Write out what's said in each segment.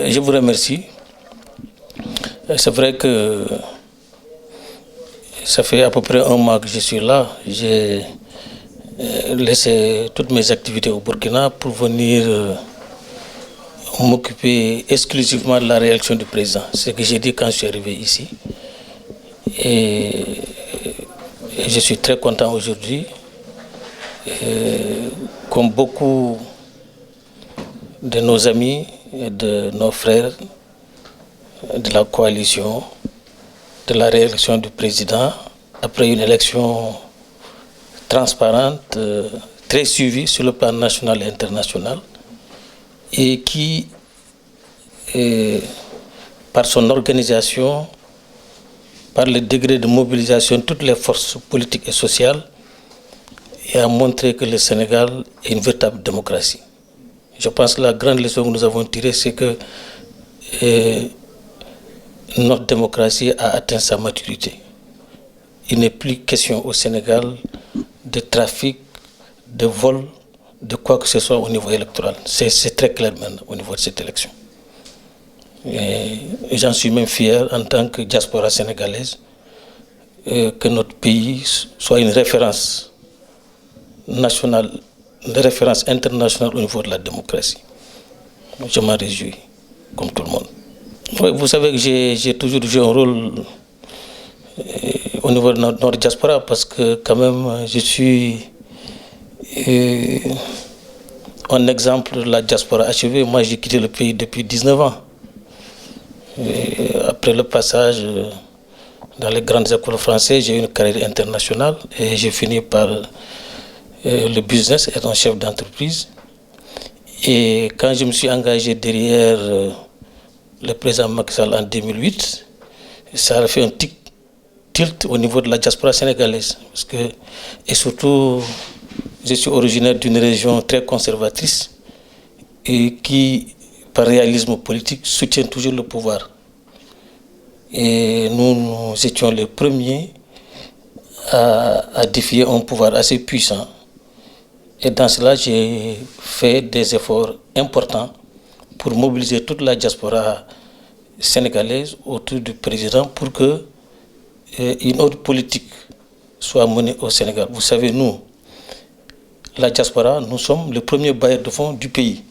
Je vous remercie. C'est vrai que ça fait à peu près un mois que je suis là. J'ai laissé toutes mes activités au Burkina pour venir m'occuper exclusivement de la réélection du président. C'est ce que j'ai dit quand je suis arrivé ici. Et je suis très content aujourd'hui. Comme beaucoup de nos amis et de nos frères de la coalition, de la réélection du président, après une élection transparente, très suivie sur le plan national et international, et qui, par son organisation, par le degré de mobilisation de toutes les forces politiques et sociales, a montré que le Sénégal est une véritable démocratie. Je pense que la grande leçon que nous avons tirée, c'est que notre démocratie a atteint sa maturité. Il n'est plus question au Sénégal de trafic, de vol, de quoi que ce soit au niveau électoral. C'est très clair maintenant au niveau de cette élection. Et j'en suis même fier en tant que diaspora sénégalaise que notre pays soit une référence nationale, une référence internationale au niveau de la démocratie. Je m'en réjouis, comme tout le monde. Oui, vous savez que j'ai toujours joué un rôle au niveau de notre diaspora parce que quand même je suis un exemple de la diaspora achevée. Moi j'ai quitté le pays depuis 19 ans. Et après le passage dans les grandes écoles françaises, j'ai eu une carrière internationale et j'ai fini par le business, être un chef d'entreprise. Et quand je me suis engagé derrière le président Macky Sall en 2008, ça a fait un tilt au niveau de la diaspora sénégalaise. Parce que, et surtout, je suis originaire d'une région très conservatrice et qui, par réalisme politique, soutient toujours le pouvoir. Et nous étions les premiers à défier un pouvoir assez puissant. Et dans cela, j'ai fait des efforts importants pour mobiliser toute la diaspora sénégalaise autour du président pour que une autre politique soit menée au Sénégal. Vous savez, nous, la diaspora, nous sommes le premier bailleur de fonds du pays.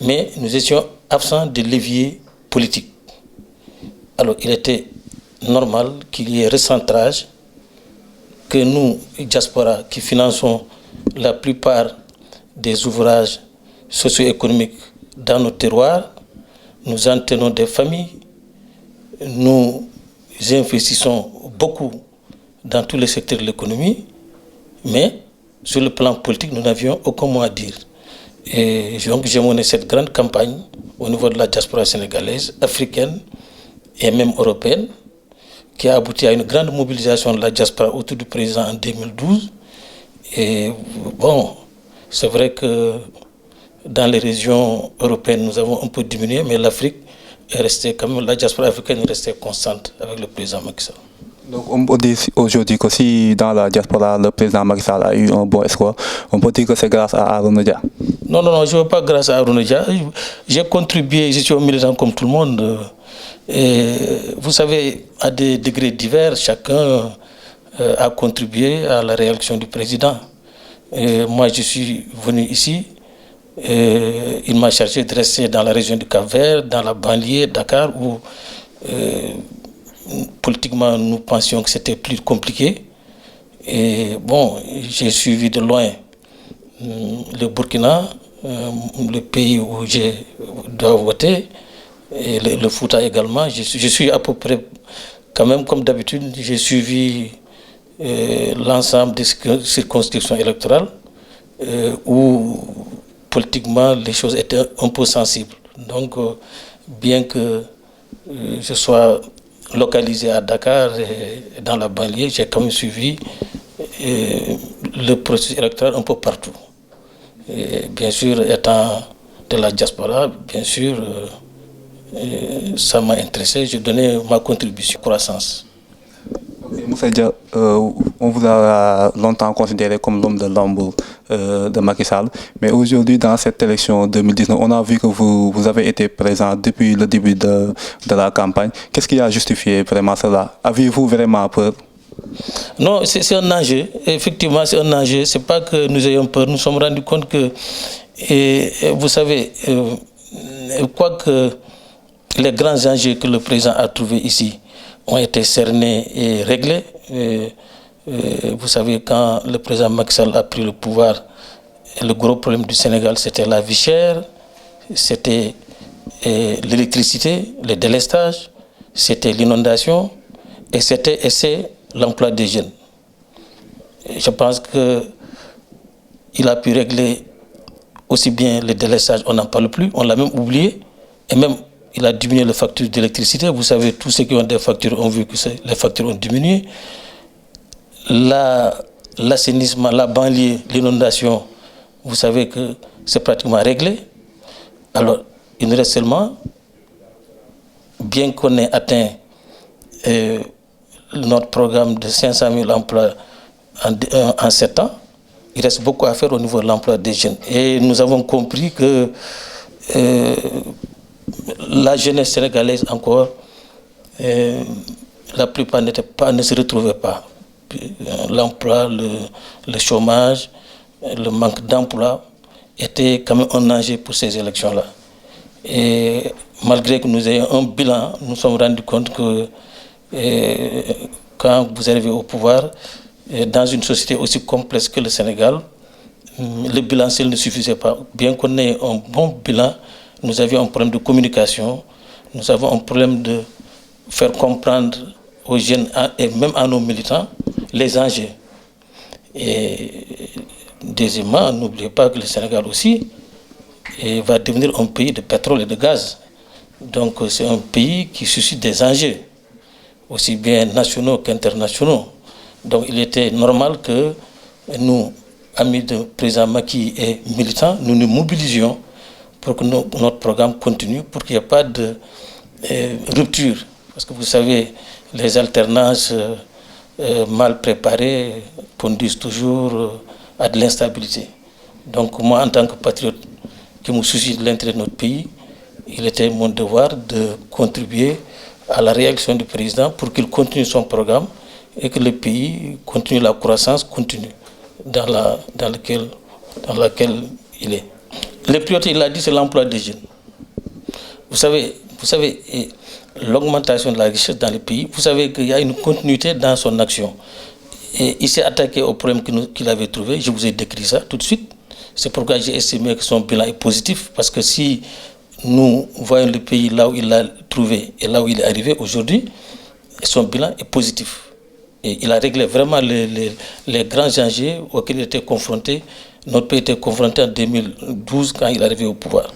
Mais nous étions absents de levier politique. Alors, il était normal qu'il y ait recentrage, que nous, diaspora, qui finançons la plupart des ouvrages socio-économiques dans nos terroirs, nous en tenons des familles, nous investissons beaucoup dans tous les secteurs de l'économie, mais sur le plan politique, nous n'avions aucun mot à dire. Et donc j'ai mené cette grande campagne au niveau de la diaspora sénégalaise, africaine et même européenne, qui a abouti à une grande mobilisation de la diaspora autour du président en 2012. Et bon, c'est vrai que dans les régions européennes, nous avons un peu diminué, mais l'Afrique est restée quand même, la diaspora africaine est restée constante avec le président Macky Sall. Donc on peut dire aujourd'hui que si dans la diaspora, le président Macky Sall a eu un bon score, on peut dire que c'est grâce à Harouna Dia. Non, je ne veux pas grâce à Harouna Dia. J'ai contribué, je suis un militant comme tout le monde. Et vous savez, à des degrés divers, chacun a contribué à la réélection du président. Et moi, je suis venu ici. Et il m'a chargé de rester dans la région du Cap-Vert, dans la banlieue, Dakar, où politiquement nous pensions que c'était plus compliqué. Et bon, j'ai suivi de loin le Burkina, le pays où je dois voter, et le Fouta également. Je suis à peu près, quand même comme d'habitude, j'ai suivi l'ensemble des circonscriptions électorales où politiquement les choses étaient un peu sensibles. Donc, bien que je sois localisé à Dakar et dans la banlieue, j'ai quand même suivi le processus électoral un peu partout. Et bien sûr, étant de la diaspora, bien sûr, ça m'a intéressé, j'ai donné ma contribution à la croissance. Moussa Dia, on vous a longtemps considéré comme l'homme de l'ombre de Macky Sall, mais aujourd'hui, dans cette élection 2019, on a vu que vous avez été présent depuis le début de la campagne. Qu'est-ce qui a justifié vraiment cela? Avez-vous vraiment peur? Non, c'est un enjeu. Effectivement, c'est un enjeu. Ce n'est pas que nous ayons peur. Nous nous sommes rendus compte que, vous savez, quoique les grands enjeux que le président a trouvés ici ont été cernés et réglés. Vous savez, quand le président Macky Sall a pris le pouvoir, le gros problème du Sénégal, c'était la vie chère, c'était l'électricité, le délestage, c'était l'inondation et c'est l'emploi des jeunes. Je pense qu'il a pu régler aussi bien le délestage, on n'en parle plus, on l'a même oublié, et même il a diminué les factures d'électricité. Vous savez, tous ceux qui ont des factures ont vu que les factures ont diminué. L'assainissement, la banlieue, l'inondation, vous savez que c'est pratiquement réglé. Alors, il nous reste seulement, bien qu'on ait atteint notre programme de 500 000 emplois en 7 ans, il reste beaucoup à faire au niveau de l'emploi des jeunes. Et nous avons compris que la jeunesse sénégalaise encore, la plupart ne se retrouvaient pas. L'emploi, le chômage, le manque d'emploi était quand même un enjeu pour ces élections-là. Et malgré que nous ayons un bilan, nous nous sommes rendus compte que quand vous arrivez au pouvoir, dans une société aussi complexe que le Sénégal, le bilan seul ne suffisait pas. Bien qu'on ait un bon bilan, nous avions un problème de communication, nous avons un problème de faire comprendre aux jeunes et même à nos militants les enjeux. Et deuxièmement, n'oubliez pas que le Sénégal aussi va devenir un pays de pétrole et de gaz. Donc c'est un pays qui suscite des enjeux, aussi bien nationaux qu'internationaux. Donc il était normal que nous, amis de président Macky et militants, nous nous mobilisions pour que notre programme continue, pour qu'il n'y ait pas de rupture. Parce que vous savez, les alternances mal préparées conduisent toujours à de l'instabilité. Donc moi, en tant que patriote qui me soucie de l'intérêt de notre pays, il était mon devoir de contribuer à la réaction du président pour qu'il continue son programme et que le pays continue, la croissance continue dans laquelle il est. Les priorités, il a dit, c'est l'emploi des jeunes. Vous savez, l'augmentation de la richesse dans le pays, vous savez qu'il y a une continuité dans son action. Et il s'est attaqué au problème qu'il avait trouvé. Je vous ai décrit ça tout de suite. C'est pourquoi j'ai estimé que son bilan est positif. Parce que si nous voyons le pays là où il l'a trouvé et là où il est arrivé aujourd'hui, son bilan est positif. Et il a réglé vraiment les grands enjeux auxquels il était confronté. Notre pays était confronté en 2012 quand il est arrivé au pouvoir.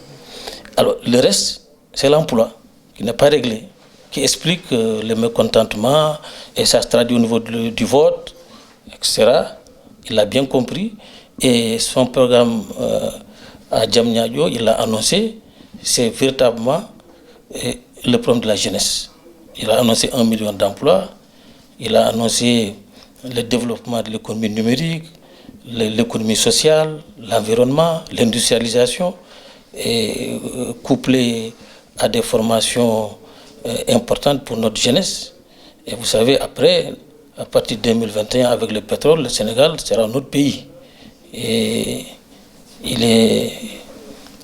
Alors le reste, c'est l'emploi qui n'est pas réglé, qui explique le mécontentement et ça se traduit au niveau du vote, etc. Il l'a bien compris et son programme à Diamniadio, il l'a annoncé, c'est véritablement le problème de la jeunesse. Il a annoncé 1 million d'emplois, il a annoncé le développement de l'économie numérique, l'économie sociale, l'environnement, l'industrialisation, et couplé à des formations importantes pour notre jeunesse. Et vous savez, après, à partir de 2021, avec le pétrole, le Sénégal sera notre pays. Et il est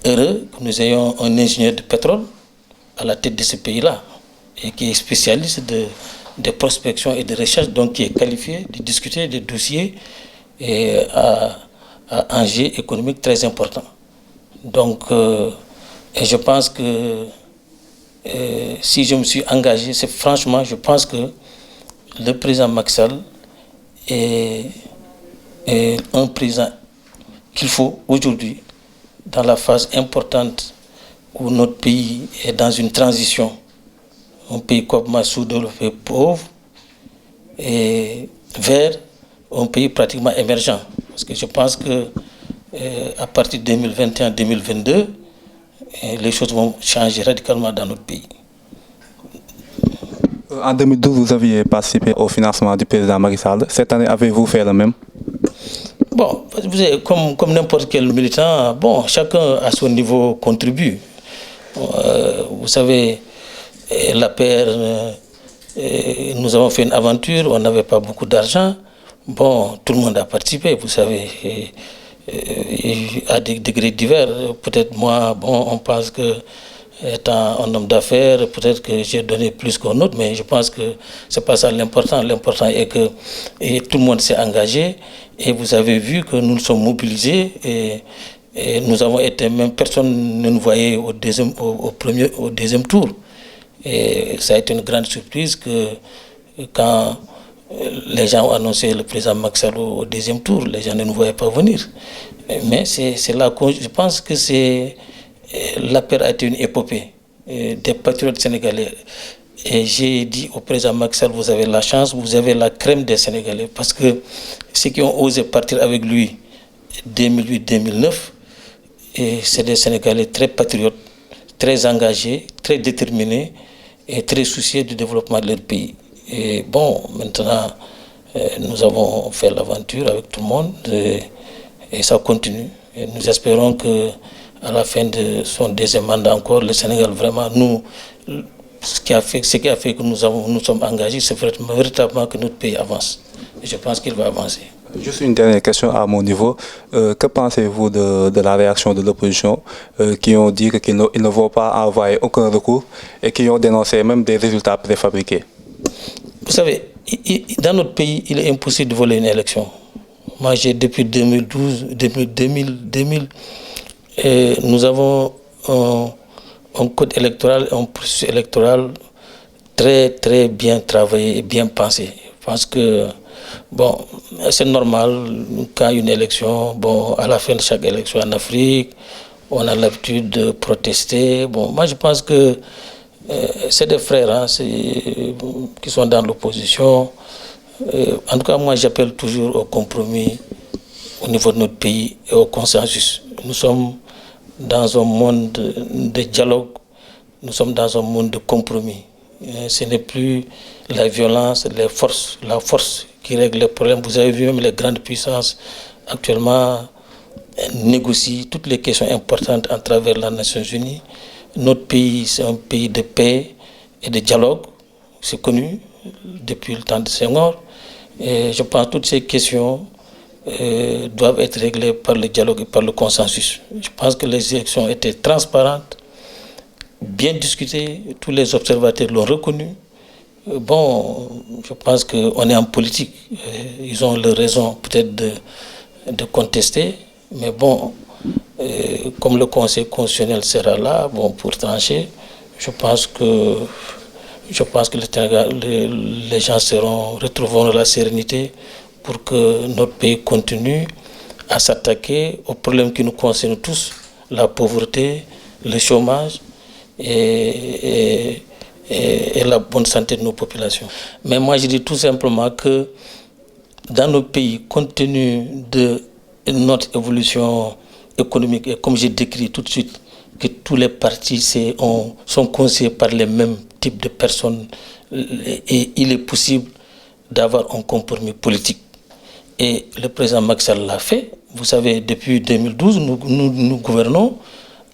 heureux que nous ayons un ingénieur de pétrole à la tête de ce pays-là, et qui est spécialiste de prospection et de recherche, donc qui est qualifié de discuter des dossiers et à enjeux économiques très importants. Donc, et je pense que si je me suis engagé, c'est franchement, je pense que le président Macky Sall est un président qu'il faut aujourd'hui, dans la phase importante où notre pays est dans une transition, un pays complètement sous-développé, pauvre, et vers un pays pratiquement émergent. Parce que je pense que à partir de 2021-2022, les choses vont changer radicalement dans notre pays. En 2012, vous aviez participé au financement du président Macky Sall. Cette année, avez-vous fait le même? Bon, vous savez, comme n'importe quel militant, bon, chacun à son niveau contribue. Vous savez, l'APR, nous avons fait une aventure, on n'avait pas beaucoup d'argent. Bon, tout le monde a participé, vous savez, à des degrés divers. Peut-être moi, bon, on pense que étant un homme d'affaires, peut-être que j'ai donné plus qu'un autre, mais je pense que c'est pas ça l'important. L'important est que tout le monde s'est engagé et vous avez vu que nous nous sommes mobilisés et nous avons été, même personne ne nous voyait au deuxième tour. Et ça a été une grande surprise que quand les gens ont annoncé le président Macky Sall au deuxième tour, les gens ne nous voyaient pas venir. Mais c'est là que je pense que c'est l'APR a été une épopée des patriotes sénégalais. Et j'ai dit au président Macky Sall, vous avez la chance, vous avez la crème des Sénégalais, parce que ceux qui ont osé partir avec lui 2008-2009, c'est des Sénégalais très patriotes, très engagés, très déterminés et très soucieux du développement de leur pays. Et bon, maintenant, nous avons fait l'aventure avec tout le monde et ça continue. Et nous espérons que à la fin de son deuxième mandat encore, le Sénégal vraiment ce qui a fait que nous sommes engagés, c'est véritablement que notre pays avance. Et je pense qu'il va avancer. Juste une dernière question à mon niveau. Que pensez-vous de la réaction de l'opposition qui ont dit qu'ils ne vont pas envoyer aucun recours et qui ont dénoncé même des résultats préfabriqués? Vous savez, dans notre pays, il est impossible de voler une élection. Moi, depuis 2012, 2000, nous avons un code électoral, un processus électoral très, très bien travaillé et bien pensé. Parce que, bon, c'est normal, quand une élection, bon, à la fin de chaque élection en Afrique, on a l'habitude de protester. Bon, moi, je pense que c'est des frères hein, qui sont dans l'opposition. En tout cas, moi, j'appelle toujours au compromis au niveau de notre pays et au consensus. Nous sommes dans un monde de dialogue, nous sommes dans un monde de compromis. Ce n'est plus la violence, la force qui règle les problèmes. Vous avez vu même les grandes puissances actuellement négocient toutes les questions importantes à travers les Nations Unies. Notre pays, c'est un pays de paix et de dialogue, c'est connu depuis le temps de Senghor. Et je pense que toutes ces questions doivent être réglées par le dialogue et par le consensus. Je pense que les élections étaient transparentes, bien discutées, tous les observateurs l'ont reconnu. Bon, je pense qu'on est en politique, ils ont leur raison peut-être de contester, mais bon, comme le Conseil constitutionnel sera là, bon, pour trancher, je pense que les gens retrouveront la sérénité pour que notre pays continue à s'attaquer aux problèmes qui nous concernent tous, la pauvreté, le chômage et la bonne santé de nos populations. Mais moi, je dis tout simplement que dans nos pays, compte tenu de notre évolution économique, et comme j'ai décrit tout de suite, que tous les partis sont conseillés par les mêmes types de personnes et il est possible d'avoir un compromis politique. Et le président Macky Sall l'a fait. Vous savez, depuis 2012, nous gouvernons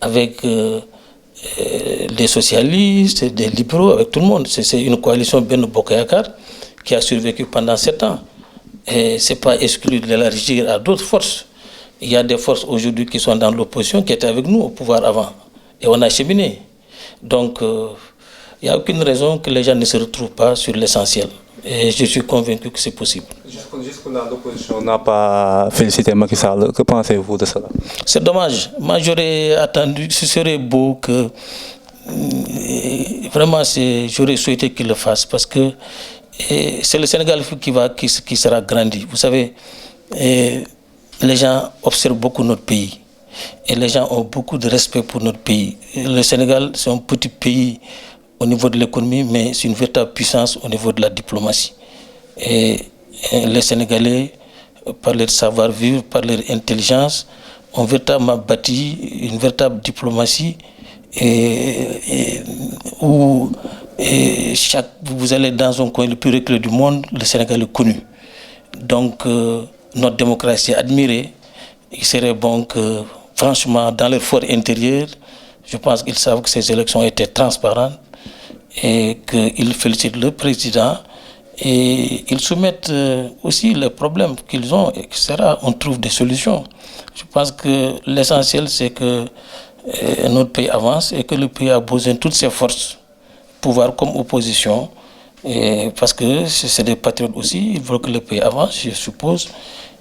avec des socialistes, des libéraux, avec tout le monde. C'est une coalition Benno Bokk Yakaar qui a survécu pendant 7 ans. Et ce n'est pas exclu de l'élargir à d'autres forces. Il y a des forces aujourd'hui qui sont dans l'opposition, qui étaient avec nous au pouvoir avant. Et on a cheminé. Donc, il n'y a aucune raison que les gens ne se retrouvent pas sur l'essentiel. Et je suis convaincu que c'est possible. Jusque-là, l'opposition n'a pas félicité Macky Sall. Que pensez-vous de cela? C'est dommage. Moi, j'aurais attendu, ce serait beau que... Vraiment, j'aurais souhaité qu'il le fasse parce que c'est le Sénégal qui sera grandi. Vous savez, les gens observent beaucoup notre pays et les gens ont beaucoup de respect pour notre pays. Le Sénégal, c'est un petit pays au niveau de l'économie, mais c'est une véritable puissance au niveau de la diplomatie. Et les Sénégalais, par leur savoir-vivre, par leur intelligence, ont véritablement bâti une véritable diplomatie où vous allez dans un coin le plus reculé du monde, le Sénégal est connu. Donc notre démocratie est admirée. Il serait bon que, franchement, dans leur fort intérieur, je pense qu'ils savent que ces élections étaient transparentes et qu'ils félicitent le président et ils soumettent aussi les problèmes qu'ils ont, etc. On trouve des solutions. Je pense que l'essentiel, c'est que notre pays avance et que le pays a besoin de toutes ses forces, pouvoir comme opposition, parce que c'est des patriotes aussi, ils veulent que le pays avance, je suppose,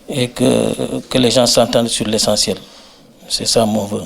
et que les gens s'entendent sur l'essentiel. C'est ça mon vœu.